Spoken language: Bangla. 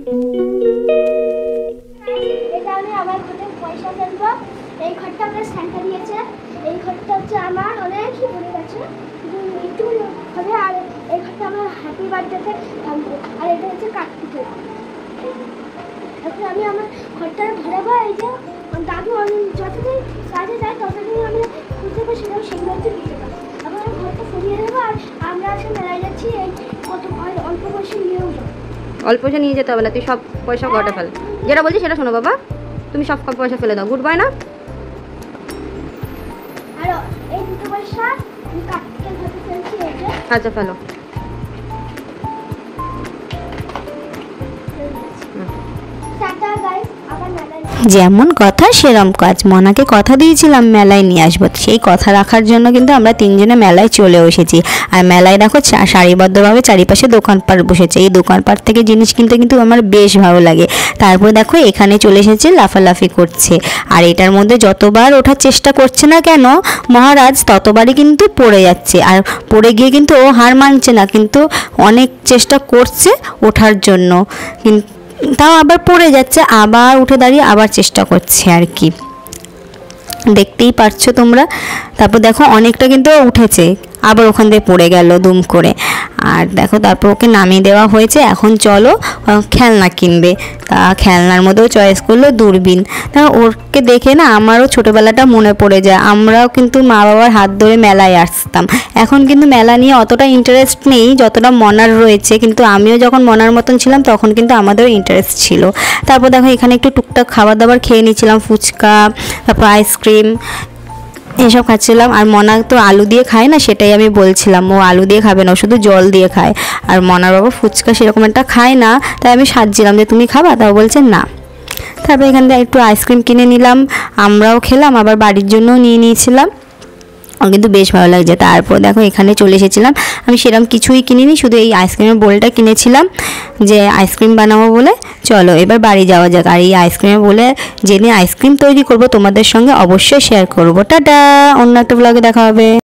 এটা আমি আমার ঘরে পয়সা ফেলবো। এই ঘরটা আমার স্যান্টা দিয়েছে। এই ঘরটা হচ্ছে আমার অনেকই পড়ে গেছে, একটু হবে। আর এই ঘরটা আমার হ্যাপি বার্থডেতে থাকবে। আর এটা হচ্ছে কার্তিকের। এখন আমি আমার ঘরটা ভরাবো। এই যে দাদু আমি যতদিন কাজে যাই ততদিন আমি খুঁজে পাই, সেটাও সেগুলো হচ্ছে দিতে পারি। আবার আমি ঘরটা সরিয়ে দেবো। আর আমরা আজকে মেলায় যাচ্ছি, এই কত অল্প পয়সা নিয়েও যাবো। অল্প পয়সা নিয়ে যেতে হবে না, তুই সব পয়সা ঘটে ফেল। যেটা বলছি সেটা শোনো বাবা, তুমি সব পয়সা ফেলে দাও। গুড বাই না? আর এই দুটো পয়সা আমি কার্তিকের ঘরে ফেলছি। এই যে আচ্ছা ফেলো। টাটা গাইস, আবার মেলায় যেমন কথা সেরম কাজ। মনাকে কথা দিয়েছিলাম মেলায় নিয়ে আসবো, সেই কথা রাখার জন্য কিন্তু আমরা তিনজনে মেলায় চলে এসেছি। আর মেলায় দেখো সারিবদ্ধভাবে চারিপাশে দোকানপাট বসেছে। এই দোকানপাট থেকে জিনিস কিনতে কিন্তু আমার বেশ ভালো লাগে। তারপর দেখো এখানে চলে এসেছে, লাফালাফি করছে। আর এটার মধ্যে যতবার ওঠার চেষ্টা করছে না কেন মহারাজ, ততবারই কিন্তু পড়ে যাচ্ছে। আর পড়ে গিয়ে কিন্তু ও হার মানছে না, কিন্তু অনেক চেষ্টা করছে ওঠার জন্য, কিন্তু তাও আবার পড়ে যাচ্ছে, আবার উঠে দাঁড়িয়ে আবার চেষ্টা করছে আর কি, দেখতেই পারছো তোমরা। তারপর দেখো অনেকটা কিন্তু উঠেছে, আবার ওখান দিয়ে পড়ে গেল দুম করে। আর দেখো তারপর ওকে নামিয়ে দেওয়া হয়েছে। এখন চলো খেলনা কিনবে। তা খেলনার মধ্যেও চয়েস করলো দূরবীন। তা ওকে দেখে না আমারও ছোটোবেলাটা মনে পড়ে যায়। আমরাও কিন্তু মা বাবার হাত ধরে মেলায় আসতাম। এখন কিন্তু মেলা নিয়ে অতটা ইন্টারেস্ট নেই যতটা মনার রয়েছে, কিন্তু আমিও যখন মনার মতন ছিলাম তখন কিন্তু আমাদেরও ইন্টারেস্ট ছিল। তারপর দেখো এখানে একটু টুকটাক খাবার দাবার খেয়ে নিয়েছিলাম, ফুচকা, তারপর আইসক্রিম, এসব খাচ্ছিলাম। আর মনা তো আলু দিয়ে খায় না, সেটাই আমি বলছিলাম, ও আলু দিয়ে খাবে না, ও শুধু জল দিয়ে খায়। আর মনার বাবা ফুচকা সেরকম একটা খায় না, তাই আমি সাজছিলাম যে তুমি খাবা, তাও বলছে না। তারপর এখান থেকে একটু আইসক্রিম কিনে নিলাম, আমরাও খেলাম, আবার বাড়ির জন্যও নিয়ে নিয়েছিলাম। কিন্তু বেশ ভালো লাগছে। তারপর দেখো এখানে চলে এসেছিলাম, আমি সেরকম কিছুই কিনিনি, শুধু এই আইসক্রিমের বোলটা কিনেছিলাম যে আইসক্রিম বানাবো বলে। চলো এবার বাড়ি যাওয়া যাক। আর এই আইসক্রিমের বলে যেদিন আইসক্রিম তৈরি করব তোমাদের সঙ্গে অবশ্যই শেয়ার করবো। টাটা, অন্য একটা ব্লগে দেখা হবে।